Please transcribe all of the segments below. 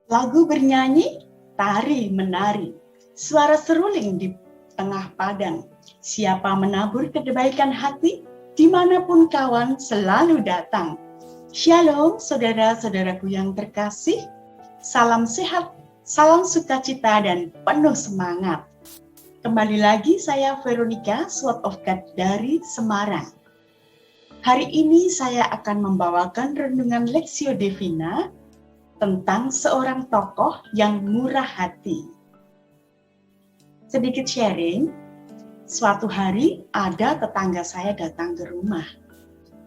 Lagu bernyanyi, tari menari, suara seruling di tengah padang. Siapa menabur kebaikan hati, dimanapun kawan selalu datang. Shalom saudara-saudaraku yang terkasih, salam sehat, salam sukacita dan penuh semangat. Kembali lagi saya Veronica, Sword of God dari Semarang. Hari ini saya akan membawakan renungan Lectio Divina tentang seorang tokoh yang murah hati. Sedikit sharing, suatu hari ada tetangga saya datang ke rumah.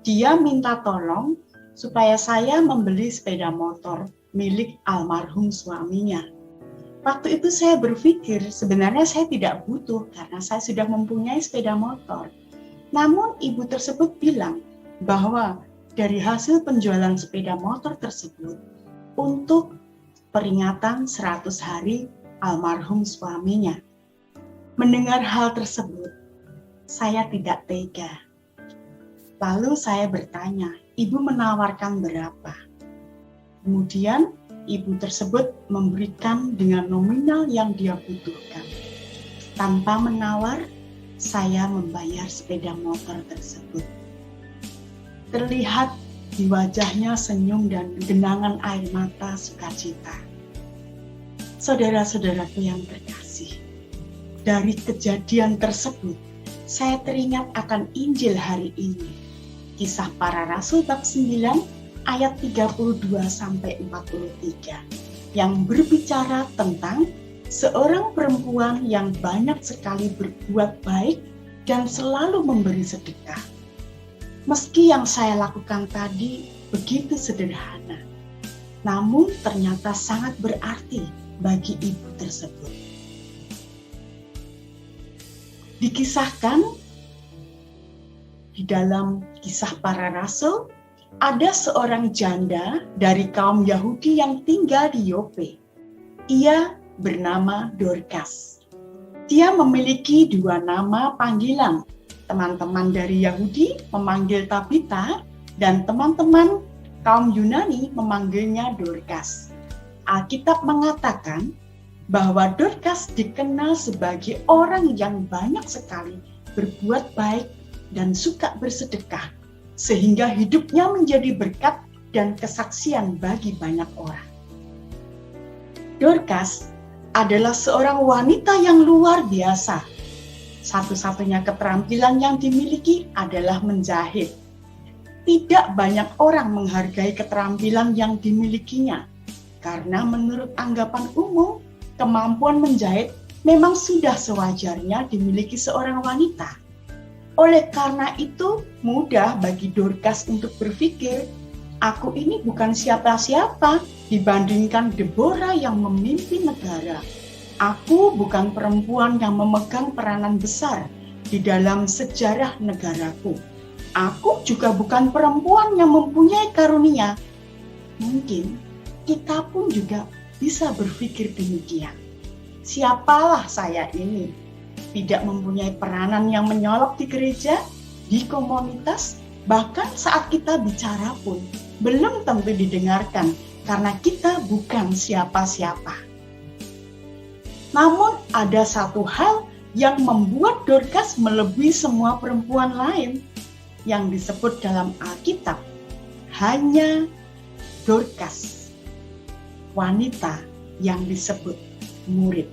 Dia minta tolong supaya saya membeli sepeda motor milik almarhum suaminya. Waktu itu saya berpikir sebenarnya saya tidak butuh karena saya sudah mempunyai sepeda motor. Namun ibu tersebut bilang bahwa dari hasil penjualan sepeda motor tersebut untuk peringatan 100 hari almarhum suaminya. Mendengar hal tersebut, saya tidak tega. Lalu saya bertanya, ibu menawarkan berapa? Kemudian ibu tersebut memberikan dengan nominal yang dia butuhkan. Tanpa menawar, saya membayar sepeda motor tersebut. Terlihat di wajahnya senyum dan genangan air mata sukacita. Saudara-saudaraku yang terkasih, dari kejadian tersebut, saya teringat akan Injil hari ini. Kisah Para Rasul bab 9 ayat 32-43 yang berbicara tentang seorang perempuan yang banyak sekali berbuat baik dan selalu memberi sedekah. Meski yang saya lakukan tadi begitu sederhana, namun ternyata sangat berarti bagi ibu tersebut. Dikisahkan di dalam Kisah Para Rasul, ada seorang janda dari kaum Yahudi yang tinggal di Yope. Ia bernama Dorcas. Dia memiliki 2 nama panggilan. Teman-teman dari Yahudi memanggil Tabita dan teman-teman kaum Yunani memanggilnya Dorcas. Alkitab mengatakan bahwa Dorcas dikenal sebagai orang yang banyak sekali berbuat baik dan suka bersedekah, sehingga hidupnya menjadi berkat dan kesaksian bagi banyak orang. Dorcas adalah seorang wanita yang luar biasa. Satu-satunya keterampilan yang dimiliki adalah menjahit. Tidak banyak orang menghargai keterampilan yang dimilikinya, karena menurut anggapan umum, kemampuan menjahit memang sudah sewajarnya dimiliki seorang wanita. Oleh karena itu, mudah bagi Dorcas untuk berpikir, aku ini bukan siapa-siapa dibandingkan Deborah yang memimpin negara. Aku bukan perempuan yang memegang peranan besar di dalam sejarah negaraku. Aku juga bukan perempuan yang mempunyai karunia. Mungkin kita pun juga bisa berpikir demikian. Siapalah saya ini? Tidak mempunyai peranan yang menyolok di gereja, di komunitas, bahkan saat kita bicara pun belum tentu didengarkan karena kita bukan siapa-siapa. Namun ada satu hal yang membuat Dorcas melebihi semua perempuan lain yang disebut dalam Alkitab. Hanya Dorcas, wanita yang disebut murid,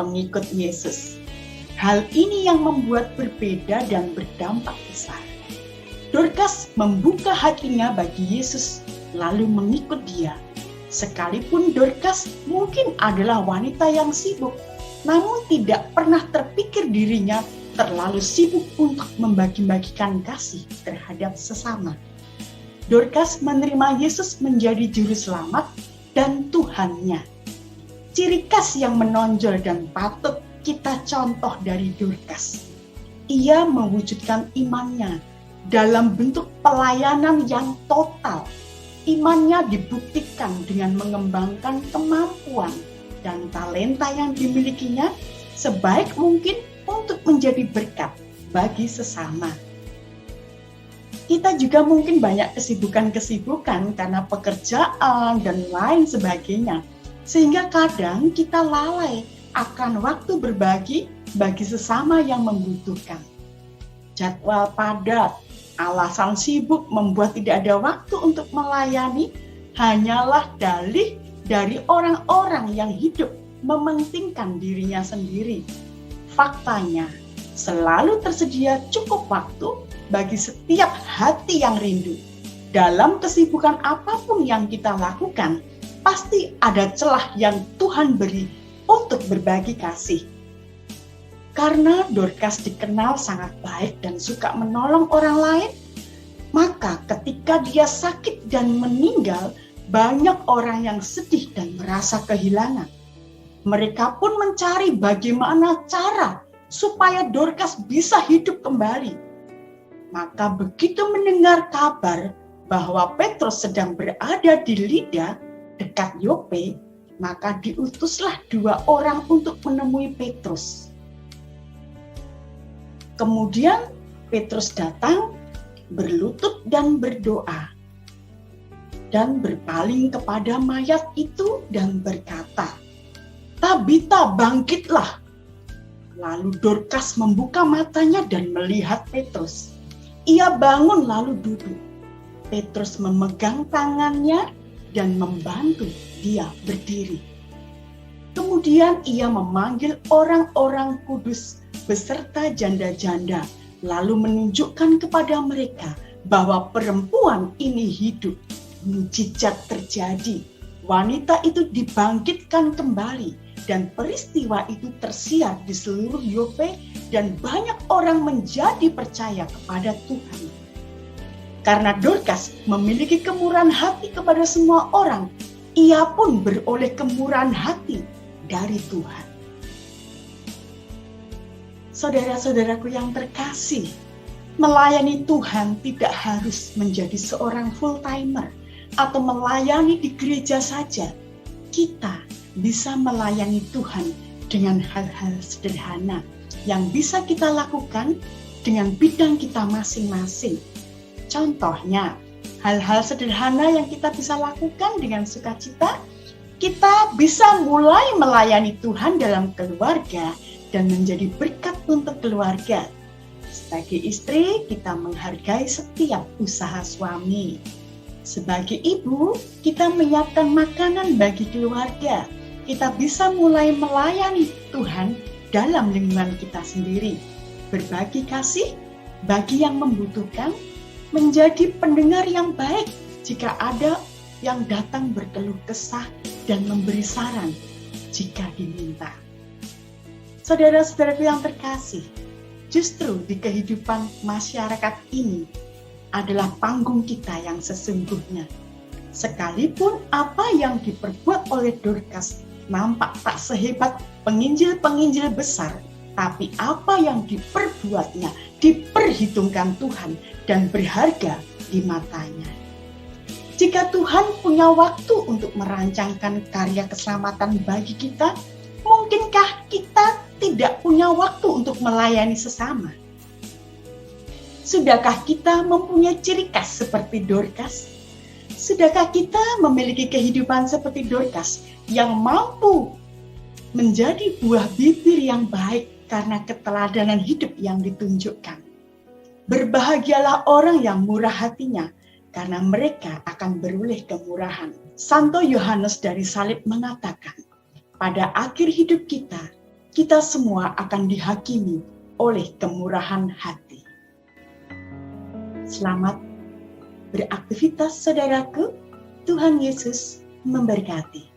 pengikut Yesus. Hal ini yang membuat berbeda dan berdampak besar. Dorcas membuka hatinya bagi Yesus, lalu mengikut dia. Sekalipun Dorcas mungkin adalah wanita yang sibuk, namun tidak pernah terpikir dirinya terlalu sibuk untuk membagi-bagikan kasih terhadap sesama. Dorcas menerima Yesus menjadi juru selamat dan Tuhannya. Ciri khas yang menonjol dan patut kita contoh dari Dorcas. Ia mewujudkan imannya dalam bentuk pelayanan yang total. Imannya dibuktikan dengan mengembangkan kemampuan dan talenta yang dimilikinya sebaik mungkin untuk menjadi berkat bagi sesama. Kita juga mungkin banyak kesibukan-kesibukan karena pekerjaan dan lain sebagainya. Sehingga kadang kita lalai akan waktu berbagi bagi sesama yang membutuhkan. Jadwal padat, alasan sibuk membuat tidak ada waktu untuk melayani hanyalah dalih dari orang-orang yang hidup mementingkan dirinya sendiri. Faktanya, selalu tersedia cukup waktu bagi setiap hati yang rindu. Dalam kesibukan apapun yang kita lakukan, pasti ada celah yang Tuhan beri untuk berbagi kasih. Karena Dorcas dikenal sangat baik dan suka menolong orang lain, maka ketika dia sakit dan meninggal, banyak orang yang sedih dan merasa kehilangan. Mereka pun mencari bagaimana cara supaya Dorcas bisa hidup kembali. Maka begitu mendengar kabar bahwa Petrus sedang berada di Lida dekat Yope, maka diutuslah 2 orang untuk menemui Petrus. Kemudian Petrus datang, berlutut dan berdoa, dan berpaling kepada mayat itu dan berkata, "Tabita, bangkitlah." Lalu Dorcas membuka matanya dan melihat Petrus. Ia bangun lalu duduk. Petrus memegang tangannya dan membantu dia berdiri. Kemudian ia memanggil orang-orang kudus beserta janda-janda, lalu menunjukkan kepada mereka bahwa perempuan ini hidup. Mujizat terjadi. Wanita itu dibangkitkan kembali dan peristiwa itu tersiar di seluruh Yope dan banyak orang menjadi percaya kepada Tuhan. Karena Dorcas memiliki kemurahan hati kepada semua orang, ia pun beroleh kemurahan hati dari Tuhan. Saudara-saudaraku yang terkasih, melayani Tuhan tidak harus menjadi seorang full-timer atau melayani di gereja saja. Kita bisa melayani Tuhan dengan hal-hal sederhana yang bisa kita lakukan dengan bidang kita masing-masing. Contohnya, hal-hal sederhana yang kita bisa lakukan dengan sukacita, kita bisa mulai melayani Tuhan dalam keluarga dan menjadi berkat untuk keluarga. Sebagai istri, kita menghargai setiap usaha suami. Sebagai ibu, kita menyiapkan makanan bagi keluarga. Kita bisa mulai melayani Tuhan dalam lingkungan kita sendiri. Berbagi kasih bagi yang membutuhkan, menjadi pendengar yang baik jika ada yang datang berkeluh kesah dan memberi saran jika diminta. Saudara-saudaraku yang terkasih, justru di kehidupan masyarakat ini adalah panggung kita yang sesungguhnya. Sekalipun apa yang diperbuat oleh Dorcas nampak tak sehebat penginjil-penginjil besar, tapi apa yang diperbuatnya diperhitungkan Tuhan dan berharga di matanya. Jika Tuhan punya waktu untuk merancangkan karya keselamatan bagi kita, mungkinkah kita tidak punya waktu untuk melayani sesama? Sudahkah kita mempunyai ciri khas seperti Dorcas? Sudahkah kita memiliki kehidupan seperti Dorcas yang mampu menjadi buah bibir yang baik karena keteladanan hidup yang ditunjukkan? Berbahagialah orang yang murah hatinya, karena mereka akan beroleh kemurahan. Santo Yohanes dari Salib mengatakan, pada akhir hidup kita, kita semua akan dihakimi oleh kemurahan hati. Selamat beraktivitas saudaraku, Tuhan Yesus memberkati.